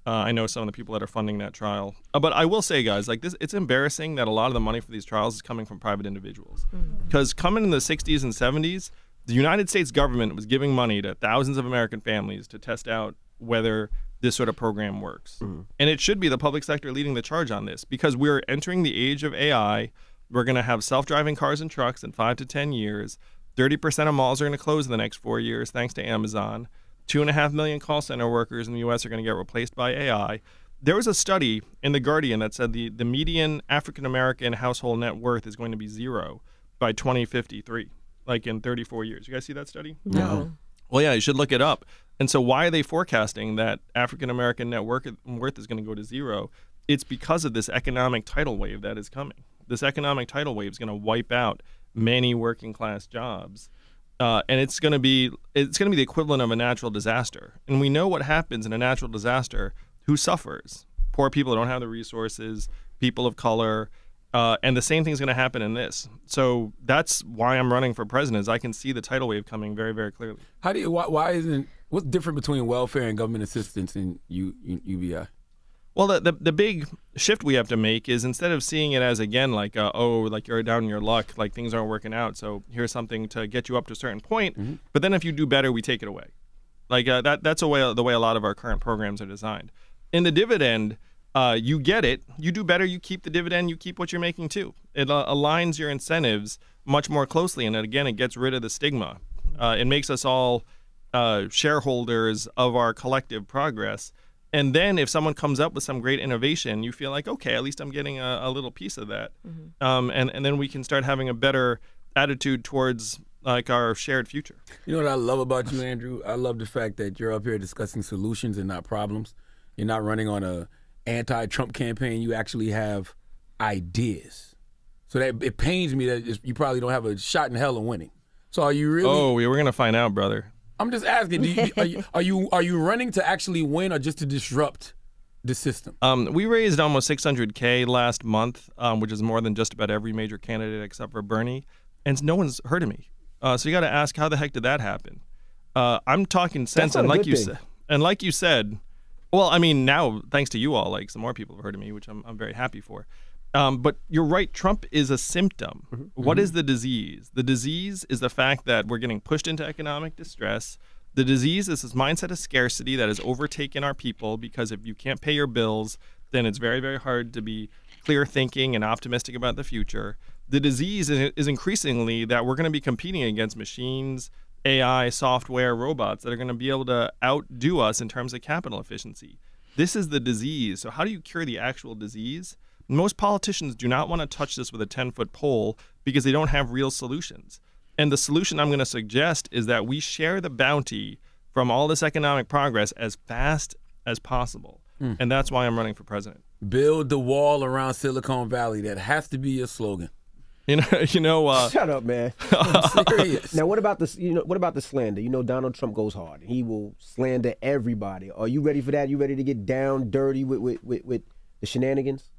Speaker 4: I know some of the people that are funding that trial. But I will say, guys, it's embarrassing that a lot of the money for these trials is coming from private individuals. Because coming in the 60s and 70s, the United States government was giving money to thousands of American families to test out whether this sort of program works. And it should be the public sector leading the charge on this because we're entering the age of AI. We're going to have self-driving cars and trucks in 5 to 10 years. 30% of malls are going to close in the next 4 years thanks to Amazon. 2.5 million call center workers in the U.S. are going to get replaced by AI. There was a study in The Guardian that said the median African-American household net worth is going to be 0 by 2053, in 34 years. You guys see that study?
Speaker 5: No.
Speaker 4: Well, yeah, you should look it up. And so why are they forecasting that African-American net worth is going to go to 0? It's because of this economic tidal wave that is coming. This economic tidal wave is going to wipe out many working-class jobs. And it's going to be the equivalent of a natural disaster. And we know what happens in a natural disaster. Who suffers? Poor people who don't have the resources, people of color, and the same thing's going to happen in this. So that's why I'm running for president. Is I can see the tidal wave coming very, very clearly.
Speaker 2: What's different between welfare and government assistance in UBI?
Speaker 4: Well, the big shift we have to make is instead of seeing it as, again, you're down in your luck, things aren't working out, so here's something to get you up to a certain point, but then if you do better, we take it away. That's the way a lot of our current programs are designed. In the dividend, you get it, you do better, you keep the dividend, you keep what you're making too. It aligns your incentives much more closely, and again, it gets rid of the stigma. It makes us all shareholders of our collective progress. And then if someone comes up with some great innovation, you feel like, okay, at least I'm getting a little piece of that. And then we can start having a better attitude towards our shared future.
Speaker 2: You know what I love about you, Andrew? I love the fact that you're up here discussing solutions and not problems. You're not running on a anti-Trump campaign. You actually have ideas. So that it pains me that you probably don't have a shot in hell of winning. So are you really?
Speaker 4: Oh, we're gonna find out, brother.
Speaker 2: I'm just asking, are you running to actually win or just to disrupt the system?
Speaker 4: We raised almost $600K last month, which is more than just about every major candidate except for Bernie, and no one's heard of me. So you got to ask, how the heck did that happen? I'm talking sense, and like you said, well, I mean, now thanks to you all, some more people have heard of me, which I'm very happy for. But you're right, Trump is a symptom. What is the disease? The disease is the fact that we're getting pushed into economic distress. The disease is this mindset of scarcity that has overtaken our people because if you can't pay your bills, then it's very, very hard to be clear thinking and optimistic about the future. The disease is increasingly that we're going to be competing against machines, AI, software, robots that are going to be able to outdo us in terms of capital efficiency. This is the disease. So how do you cure the actual disease? Most politicians do not want to touch this with a 10-foot pole because they don't have real solutions. And the solution I'm going to suggest is that we share the bounty from all this economic progress as fast as possible. And that's why I'm running for president.
Speaker 2: Build the wall around Silicon Valley. That has to be your slogan.
Speaker 3: Shut up, man.
Speaker 2: I'm serious.
Speaker 3: Now, what about this? What about the slander? Donald Trump goes hard. He will slander everybody. Are you ready for that? You ready to get down dirty with the shenanigans?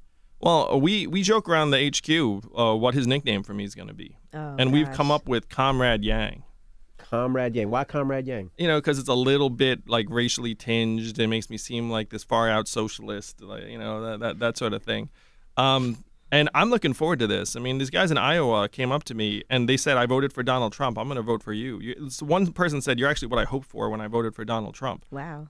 Speaker 4: Well, we joke around the HQ what his nickname for me is going to be.
Speaker 5: Oh,
Speaker 4: and we've
Speaker 5: gosh.
Speaker 4: come up with Comrade Yang.
Speaker 3: Comrade Yang. Why Comrade Yang?
Speaker 4: You know, because it's a little bit like racially tinged. It makes me seem like this far out socialist, like, you know, that sort of thing. And I'm looking forward to this. I mean, these guys in Iowa came up to me and they said, I voted for Donald Trump. I'm going to vote for you. One person said, you're actually what I hoped for when I voted for Donald Trump.
Speaker 5: Wow.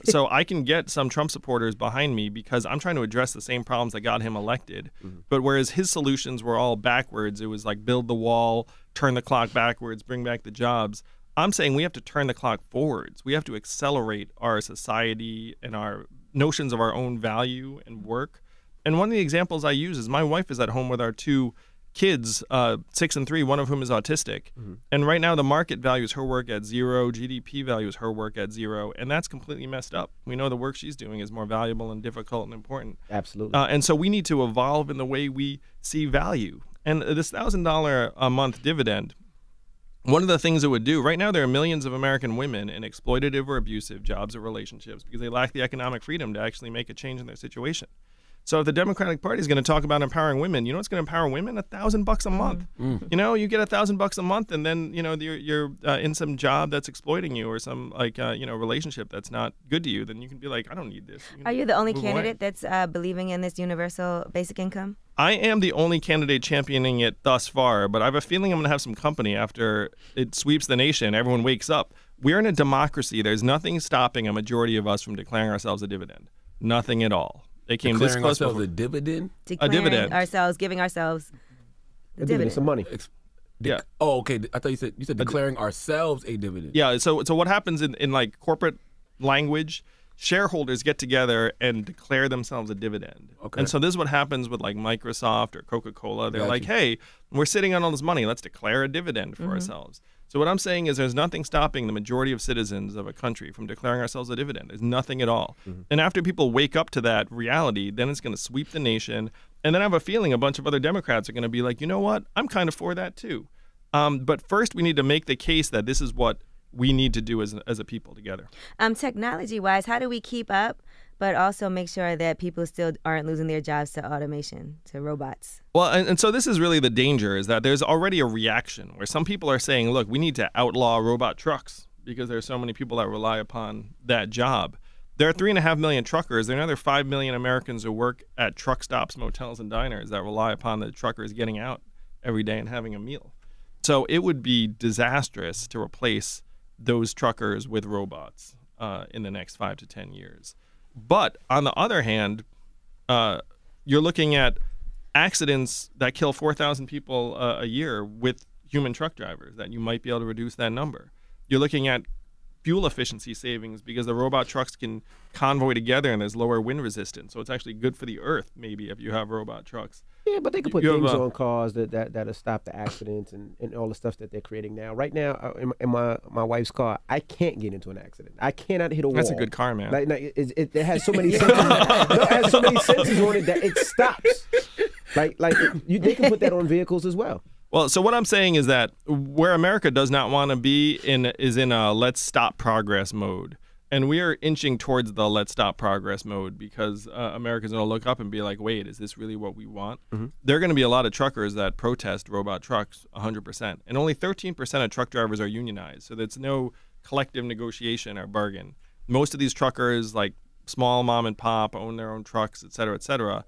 Speaker 4: So I can get some Trump supporters behind me because I'm trying to address the same problems that got him elected. But whereas his solutions were all backwards, it was like build the wall, turn the clock backwards, bring back the jobs. I'm saying we have to turn the clock forwards. We have to accelerate our society and our notions of our own value and work. And one of the examples I use is my wife is at home with our 2 kids, 6 and 3, one of whom is autistic. And right now the market values her work at 0, GDP values her work at 0, and that's completely messed up. We know the work she's doing is more valuable and difficult and important.
Speaker 3: Absolutely.
Speaker 4: And so we need to evolve in the way we see value. And this $1,000 a month dividend, one of the things it would do, right now there are millions of American women in exploitative or abusive jobs or relationships because they lack the economic freedom to actually make a change in their situation. So if the Democratic Party is going to talk about empowering women, you know what's going to empower women? $1,000 a month. You know, you get $1,000 a month, and then you know you're in some job that's exploiting you, or some relationship that's not good to you. Then you can be like, I don't need this.
Speaker 5: Are you the only
Speaker 4: move
Speaker 5: candidate
Speaker 4: away.
Speaker 5: that's believing in this universal basic income?
Speaker 4: I am the only candidate championing it thus far, but I have a feeling I'm going to have some company after it sweeps the nation. Everyone wakes up. We're in a democracy. There's nothing stopping a majority of us from declaring ourselves a dividend. Nothing at all. They came this
Speaker 2: Declaring
Speaker 4: close
Speaker 2: ourselves
Speaker 4: before.
Speaker 2: a dividend?
Speaker 5: Declaring
Speaker 4: dividend.
Speaker 5: ourselves, giving ourselves the
Speaker 3: They're giving
Speaker 5: dividend.
Speaker 3: some money.
Speaker 4: Yeah.
Speaker 2: Oh, okay. I thought you said declaring ourselves a dividend.
Speaker 4: Yeah. So what happens in like corporate language? Shareholders get together and declare themselves a dividend.
Speaker 2: Okay.
Speaker 4: And so this is what happens with like Microsoft or Coca-Cola. They're
Speaker 2: Gotcha.
Speaker 4: like, hey, we're sitting on all this money. Let's declare a dividend for ourselves. So what I'm saying is there's nothing stopping the majority of citizens of a country from declaring ourselves a dividend. There's nothing at all. And after people wake up to that reality, then it's going to sweep the nation. And then I have a feeling a bunch of other Democrats are going to be like, you know what? I'm kind of for that too. But first we need to make the case that this is what we need to do as a people together.
Speaker 5: Technology-wise, how do we keep up, but also make sure that people still aren't losing their jobs to automation, to robots?
Speaker 4: Well, and so this is really the danger, is that there's already a reaction where some people are saying, look, we need to outlaw robot trucks because there's so many people that rely upon that job. There are 3.5 million truckers. There are another 5 million Americans who work at truck stops, motels, and diners that rely upon the truckers getting out every day and having a meal. So it would be disastrous to replace those truckers with robots in the next 5 to 10 years. But on the other hand, you're looking at accidents that kill 4,000 people a year with human truck drivers, that you might be able to reduce that number. You're looking at fuel efficiency savings because the robot trucks can convoy together and there's lower wind resistance. So it's actually good for the earth, maybe, if you have robot trucks.
Speaker 3: Yeah, but they could put
Speaker 4: You have,
Speaker 3: things on cars that'll stop the accidents and all the stuff that they're creating now. Right now, in my wife's car, I can't get into an accident. I cannot hit a wall.
Speaker 4: That's a good car, man.
Speaker 3: Like it has so many sensors. No, it has so many sensors on it that it stops. They can put that on vehicles as well.
Speaker 4: Well, so what I'm saying is that where America does not want to be is in a let's stop progress mode. And we are inching towards the let's stop progress mode because Americans are going to look up and be like, wait, is this really what we want? There are going to be a lot of truckers that protest robot trucks 100%. And only 13% of truck drivers are unionized. So there's no collective negotiation or bargain. Most of these truckers, like small mom and pop, own their own trucks, et cetera, et cetera.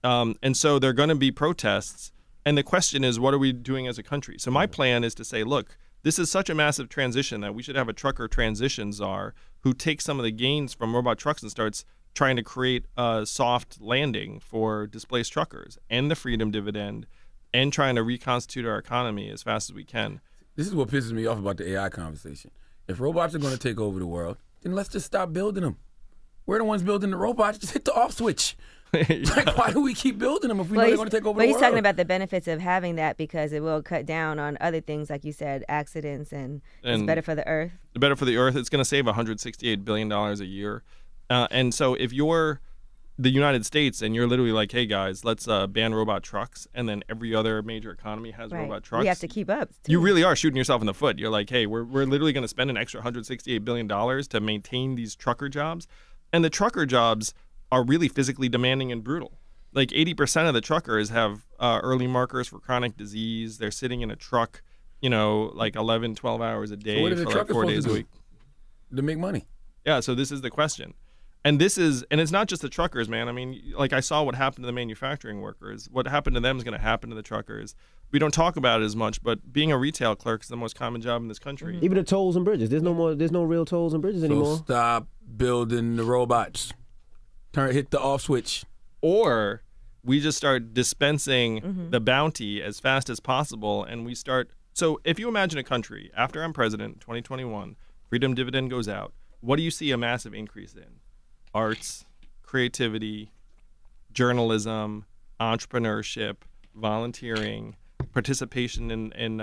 Speaker 4: And so there are going to be protests. And the question is, what are we doing as a country? So my plan is to say, look, this is such a massive transition that we should have a trucker transition czar who takes some of the gains from robot trucks and starts trying to create a soft landing for displaced truckers and the freedom dividend and trying to reconstitute our economy as fast as we can.
Speaker 2: This is what pisses me off about the AI conversation. If robots are going to take over the world, then let's just stop building them. We're the ones building the robots. Just hit the off switch. Like, why do we keep building them if we know they're going to take over the world?
Speaker 5: But he's talking about the benefits of having that because it will cut down on other things, like you said, accidents, and it's better for the earth.
Speaker 4: Better for the earth. It's going to save $168 billion a year. And so if you're the United States and you're literally like, hey, guys, let's ban robot trucks, and then every other major economy has robot trucks.
Speaker 5: We have to keep up, too.
Speaker 4: You really are shooting yourself in the foot. You're like, hey, we're literally going to spend an extra $168 billion to maintain these trucker jobs. And the trucker jobs are really physically demanding and brutal. like 80% of the truckers have early markers for chronic disease. They're sitting in a truck, like 11, 12 hours a day
Speaker 2: So what are the
Speaker 4: for like
Speaker 2: truckers
Speaker 4: 4
Speaker 2: supposed
Speaker 4: days
Speaker 2: to
Speaker 4: a
Speaker 2: do?
Speaker 4: week.
Speaker 2: To make money.
Speaker 4: Yeah, so this is the question. And it's not just the truckers, man. I mean, like I saw what happened to the manufacturing workers. What happened to them is going to happen to the truckers. We don't talk about it as much, but being a retail clerk is the most common job in this country.
Speaker 3: Even the tolls and bridges. There's no real tolls and bridges
Speaker 2: So
Speaker 3: anymore.
Speaker 2: stop building the robots. Hit the off switch.
Speaker 4: Or we just start dispensing the bounty as fast as possible, and we start. So if you imagine a country, after I'm president, 2021, freedom dividend goes out, what do you see a massive increase in? Arts, creativity, journalism, entrepreneurship, volunteering, participation in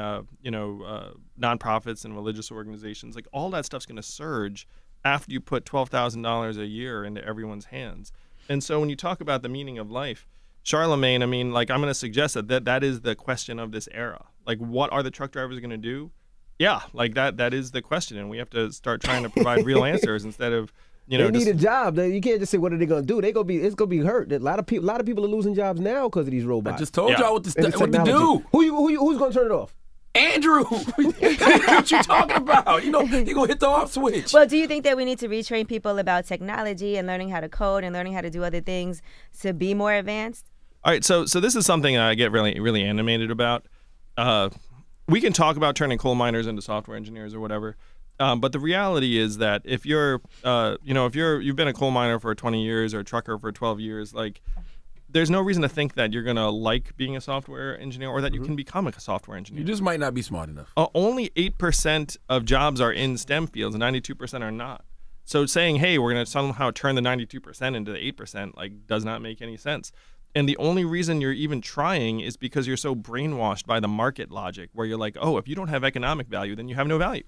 Speaker 4: nonprofits and religious organizations. Like all that stuff's going to surge after you put $12,000 a year into everyone's hands. And so when you talk about the meaning of life, Charlemagne, I mean, like I'm going to suggest that is the question of this era. Like what are the truck drivers going to do? Yeah, like that is the question, and we have to start trying to provide real answers instead of
Speaker 3: they need a job. You can't just say what are they gonna do. It's gonna be hurt. A lot of people are losing jobs now because of these robots.
Speaker 2: I just told y'all what to do.
Speaker 3: Who's gonna turn it off?
Speaker 2: Andrew, what you talking about? You gonna hit the off switch.
Speaker 5: Well, do you think that we need to retrain people about technology and learning how to code and learning how to do other things to be more advanced?
Speaker 4: All right, so this is something I get really, really animated about. We can talk about turning coal miners into software engineers or whatever, but the reality is that if you've been a coal miner for 20 years or a trucker for 12 years, like there's no reason to think that you're gonna like being a software engineer or that you can become a software engineer.
Speaker 2: You just might not be smart enough.
Speaker 4: Only 8% of jobs are in STEM fields, and 92% are not. So saying, hey, we're gonna somehow turn the 92% into the 8%, like does not make any sense. And the only reason you're even trying is because you're so brainwashed by the market logic where you're like, oh, if you don't have economic value, then you have no value.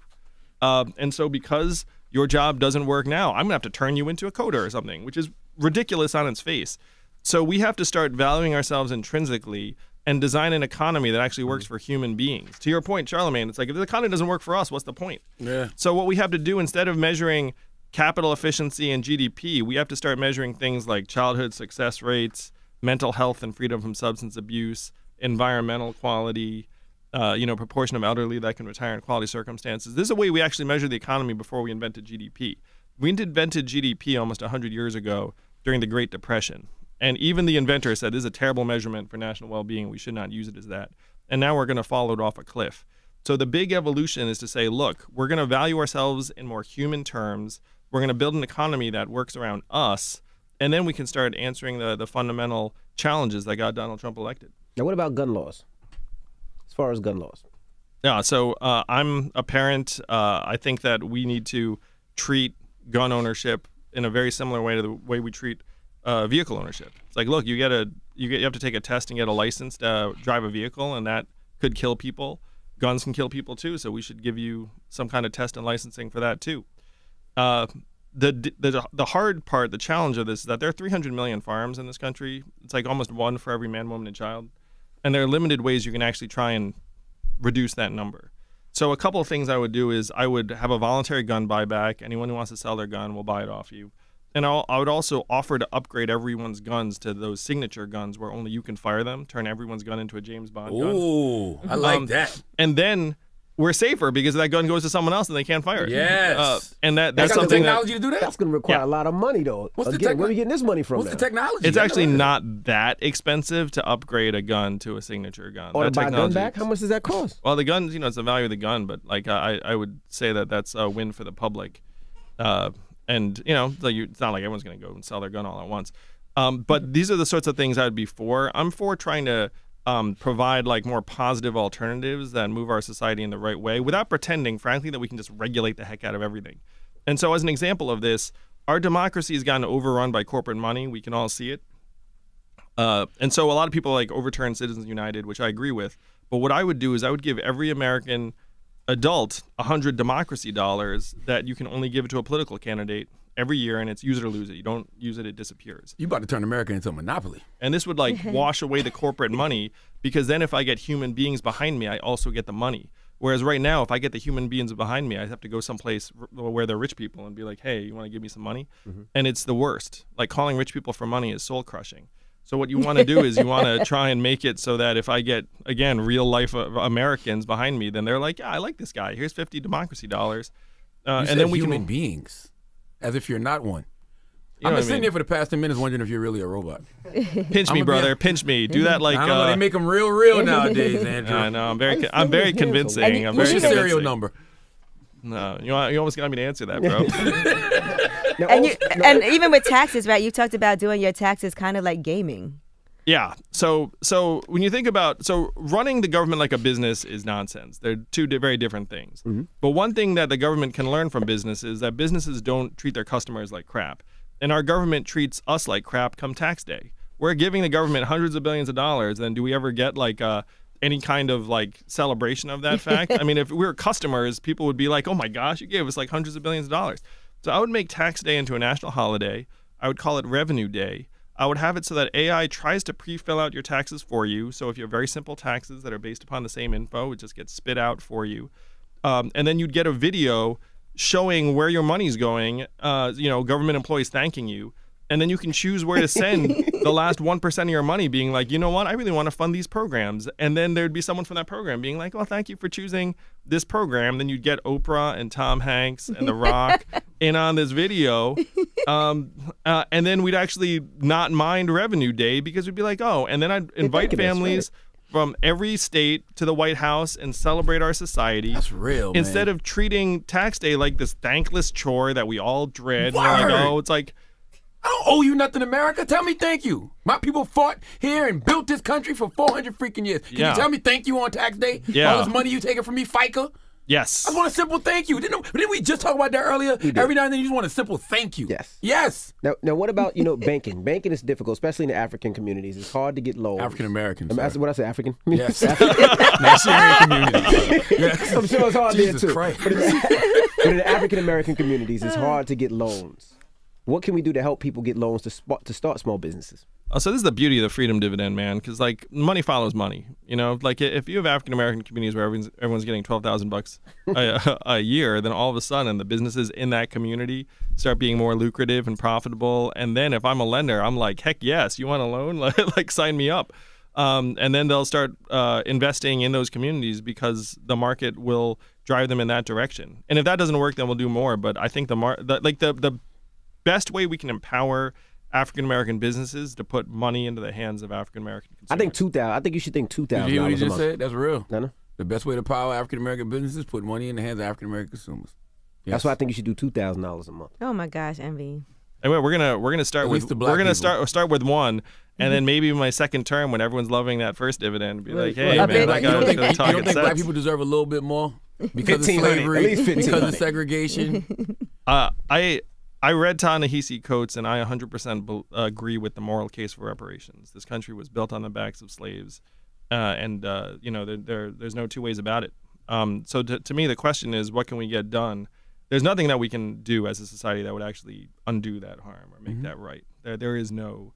Speaker 4: And so because your job doesn't work now, I'm going to have to turn you into a coder or something, which is ridiculous on its face. So we have to start valuing ourselves intrinsically and design an economy that actually works for human beings. To your point, Charlemagne, it's like if the economy doesn't work for us, what's the point?
Speaker 2: Yeah.
Speaker 4: So what we have to do, instead of measuring capital efficiency and GDP, we have to start measuring things like childhood success rates, mental health and freedom from substance abuse, environmental quality, proportion of elderly that can retire in quality circumstances. This is a way we actually measure the economy before we invented GDP. We invented GDP almost 100 years ago during the Great Depression. And even the inventor said this is a terrible measurement for national well-being. We should not use it as that. And now we're going to follow it off a cliff. So the big evolution is to say, look, we're going to value ourselves in more human terms. We're going to build an economy that works around us. And then we can start answering the fundamental challenges that got Donald Trump elected.
Speaker 3: Now, what about gun laws? As far as gun laws?
Speaker 4: Yeah, so I'm a parent. I think that we need to treat gun ownership in a very similar way to the way we treat vehicle ownership. It's like, look, you have to take a test and get a license to drive a vehicle, and that could kill people. Guns can kill people too, so we should give you some kind of test and licensing for that too. The hard part, the challenge of this is that there are 300 million farms in this country. It's like almost one for every man, woman, and child. And there are limited ways you can actually try and reduce that number. So a couple of things I would do is I would have a voluntary gun buyback. Anyone who wants to sell their gun will buy it off you. And I would also offer to upgrade everyone's guns to those signature guns where only you can fire them, turn everyone's gun into a James Bond gun.
Speaker 2: Ooh, I like that.
Speaker 4: And then we're safer because that gun goes to someone else and they can't fire it.
Speaker 2: Yes.
Speaker 4: And that's
Speaker 2: got the
Speaker 4: something
Speaker 2: technology to do that?
Speaker 3: That's going to require a lot of money, though.
Speaker 2: What's the
Speaker 3: Again, where are we getting this money from?
Speaker 2: What's
Speaker 3: now?
Speaker 2: the technology?
Speaker 4: It's actually not that expensive to upgrade a gun to a signature gun.
Speaker 3: Or to
Speaker 4: That
Speaker 3: buy a gun
Speaker 4: technology-
Speaker 3: back? How much does that cost?
Speaker 4: Well, the guns, it's the value of the gun, but like I would say that's a win for the public. And it's not like everyone's going to go and sell their gun all at once. But these are the sorts of things I'd be for. I'm for trying to provide like more positive alternatives that move our society in the right way without pretending, frankly, that we can just regulate the heck out of everything. And so as an example of this, our democracy has gotten overrun by corporate money. We can all see it. And so a lot of people like overturn Citizens United, which I agree with. But what I would do is I would give every American adult $100 democracy dollars that you can only give to a political candidate every year, and it's use it or lose it. You don't use it, it disappears.
Speaker 2: You about to turn America into a monopoly.
Speaker 4: And this would like wash away the corporate money, because then if I get human beings behind me, I also get the money. Whereas right now, if I get the human beings behind me, I have to go someplace where they're rich people and be like, hey, you want to give me some money? And it's the worst. Like calling rich people for money is soul crushing. So what you want to do is you want to try and make it so that if I get, again, real life Americans behind me, then they're like, yeah, I like this guy. Here's 50 democracy dollars. And then we
Speaker 2: human
Speaker 4: can
Speaker 2: beings, as if you're not one.
Speaker 4: You know
Speaker 2: I've been
Speaker 4: what I
Speaker 2: sitting
Speaker 4: mean?
Speaker 2: there for the past 10 minutes wondering if you're really a robot.
Speaker 4: Pinch me, brother. Pinch me. Do that like.
Speaker 2: I don't know. They make them real nowadays, Andrew.
Speaker 4: I know. I'm very convincing. I'm
Speaker 2: What's
Speaker 4: very
Speaker 2: your serial
Speaker 4: convincing.
Speaker 2: number?
Speaker 4: No, you almost got me to answer that, bro.
Speaker 5: And even with taxes, right? You talked about doing your taxes kind of like gaming.
Speaker 4: Yeah. So when you think about running the government like a business is nonsense. They're two very different things. But one thing that the government can learn from business is that businesses don't treat their customers like crap, and our government treats us like crap come tax day. We're giving the government hundreds of billions of dollars, and do we ever get like any kind of like celebration of that fact? I mean, if we were customers, people would be like, "Oh my gosh, you gave us like hundreds of billions of dollars." So I would make tax day into a national holiday. I would call it Revenue Day. I would have it so that AI tries to pre-fill out your taxes for you. So if you have very simple taxes that are based upon the same info, it just gets spit out for you. And then you'd get a video showing where your money's going, government employees thanking you. And then you can choose where to send the last 1% of your money, being like, you know what, I really want to fund these programs. And then there'd be someone from that program being like, well, thank you for choosing this program. Then you'd get Oprah and Tom Hanks and The Rock in on this video. And then we'd actually not mind Revenue Day because we'd be like, oh, and then I'd invite families from every state to the White House and celebrate our society.
Speaker 2: That's real, man.
Speaker 4: Instead of treating tax day like this thankless chore that we all dread. We're like, oh, it's like,
Speaker 2: I don't owe you nothing, America. Tell me thank you. My people fought here and built this country for 400 freaking years. Can you tell me thank you on tax day?
Speaker 4: Yeah.
Speaker 2: All this money you taking from me, FICA?
Speaker 4: yes.
Speaker 2: I just want a simple thank you. Didn't we just talk about that earlier? Every now and then you just want a simple thank you.
Speaker 3: Yes.
Speaker 2: Yes.
Speaker 3: Now, what about banking? Banking is difficult, especially in the African communities. It's hard to get loans.
Speaker 2: African Americans.
Speaker 3: What I say, African?
Speaker 2: Yes. Nigerian community. Yes.
Speaker 3: I'm sure it's hard
Speaker 2: Jesus
Speaker 3: there too.
Speaker 2: Christ.
Speaker 3: But in the African American communities, it's hard to get loans. What can we do to help people get loans to start small businesses?
Speaker 4: Oh, so this is the beauty of the freedom dividend, man, because like money follows money. You know, like if you have African American communities where everyone's getting $12,000 a year, then all of a sudden the businesses in that community start being more lucrative and profitable. And then if I'm a lender, I'm like, heck yes, you want a loan? Like sign me up. And then they'll start investing in those communities because the market will drive them in that direction. And if that doesn't work, then we'll do more. But I think the best way we can empower African American businesses to put money into the hands of African American consumers.
Speaker 3: I think you should think $2,000
Speaker 2: Did you hear what he
Speaker 3: a
Speaker 2: just
Speaker 3: month.
Speaker 2: said? That's real.
Speaker 3: No.
Speaker 2: The best way to power African American businesses, put money in the hands of African American consumers. Yes.
Speaker 3: That's why I think you should do $2,000 a month.
Speaker 5: Oh my gosh, envy.
Speaker 4: Anyway, we're gonna start
Speaker 2: At
Speaker 4: with
Speaker 2: least the black people.
Speaker 4: start with one, and then maybe my second term when everyone's loving that first dividend, be like, hey
Speaker 5: A
Speaker 4: man,
Speaker 5: bit.
Speaker 4: that
Speaker 2: You don't
Speaker 4: guy's
Speaker 2: think,
Speaker 4: gonna talk
Speaker 2: you don't
Speaker 4: in
Speaker 2: think black
Speaker 4: sets.
Speaker 2: people deserve a little bit more because of
Speaker 3: 1,500,
Speaker 2: slavery,
Speaker 3: at least 1,500.
Speaker 2: because of segregation?
Speaker 4: I read Ta-Nehisi Coates, and I 100% agree with the moral case for reparations. This country was built on the backs of slaves, and there's no two ways about it. So to me, the question is, what can we get done? There's nothing that we can do as a society that would actually undo that harm or make that right. There is no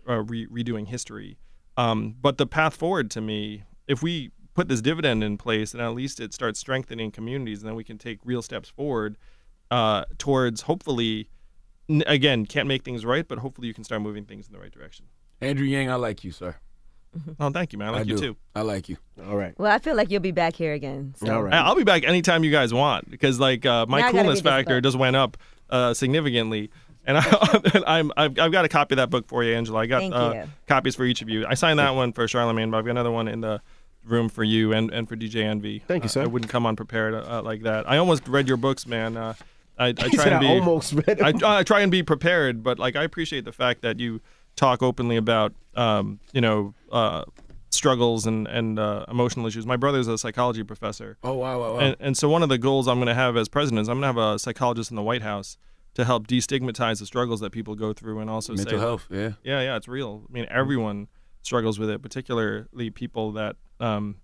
Speaker 4: redoing history. But the path forward to me, if we put this dividend in place, then at least it starts strengthening communities, and then we can take real steps forward towards hopefully, again, can't make things right, but hopefully you can start moving things in the right direction.
Speaker 2: Andrew Yang, I like you, sir.
Speaker 4: Oh, thank you, man. I like you
Speaker 2: do.
Speaker 4: too.
Speaker 2: I like you.
Speaker 3: All right.
Speaker 5: Well, I feel like you'll be back here again. So.
Speaker 3: All right.
Speaker 4: I'll be back anytime you guys want, because like
Speaker 5: Now
Speaker 4: my
Speaker 5: I gotta
Speaker 4: coolness
Speaker 5: read this
Speaker 4: factor
Speaker 5: book.
Speaker 4: just went up significantly. And I've got a copy of that book for you, Angela. I
Speaker 5: Thank
Speaker 4: got
Speaker 5: you.
Speaker 4: copies for each of you. I signed that one for Charlemagne, but I've got another one in the room for you and for DJ Envy.
Speaker 3: Thank you, sir.
Speaker 4: I wouldn't come unprepared like that. I almost read your books, man. I
Speaker 3: He
Speaker 4: try
Speaker 3: said
Speaker 4: and be.
Speaker 3: I almost read it.
Speaker 4: I try and be prepared, but like I appreciate the fact that you talk openly about struggles and emotional issues. My brother's a psychology professor.
Speaker 2: Oh, wow.
Speaker 4: And so one of the goals I'm going to have as president is I'm going to have a psychologist in the White House to help destigmatize the struggles that people go through, and also
Speaker 2: Mental
Speaker 4: say
Speaker 2: health, yeah.
Speaker 4: yeah, it's real. I mean, everyone struggles with it, particularly people that have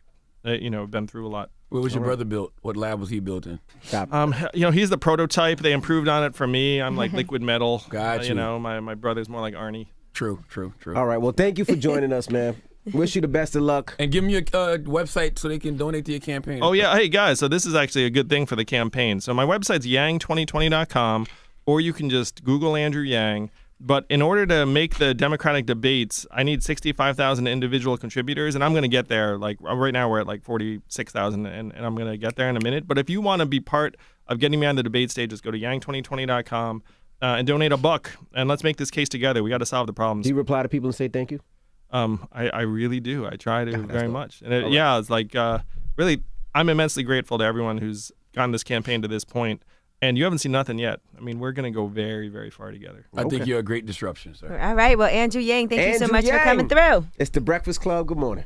Speaker 4: been through a lot.
Speaker 2: Where was your brother built? What lab was he built in?
Speaker 4: He's the prototype. They improved on it for me. I'm like liquid metal.
Speaker 2: Got you.
Speaker 4: My brother's more like Arnie.
Speaker 2: True.
Speaker 3: All right. Well, thank you for joining us, man. Wish you the best of luck.
Speaker 2: And give me your website so they can donate to your campaign.
Speaker 4: Oh, yeah. Hey, guys, so this is actually a good thing for the campaign. So my website's yang2020.com, or you can just Google Andrew Yang. But in order to make the Democratic debates, I need 65,000 individual contributors, and I'm going to get there. Like right now, we're at like 46,000, and I'm going to get there in a minute. But if you want to be part of getting me on the debate stage, just go to yang2020.com and donate $1, and let's make this case together. We got to solve the problems.
Speaker 3: Do you reply to people and say thank you?
Speaker 4: I really do. I try to very much. And it's like really, I'm immensely grateful to everyone who's gotten this campaign to this point. And you haven't seen nothing yet. I mean, we're going to go very, very far together.
Speaker 2: I think you're a great disruption, sir.
Speaker 5: All right. Well, Andrew Yang, thank you so much for coming through.
Speaker 3: It's the Breakfast Club. Good morning.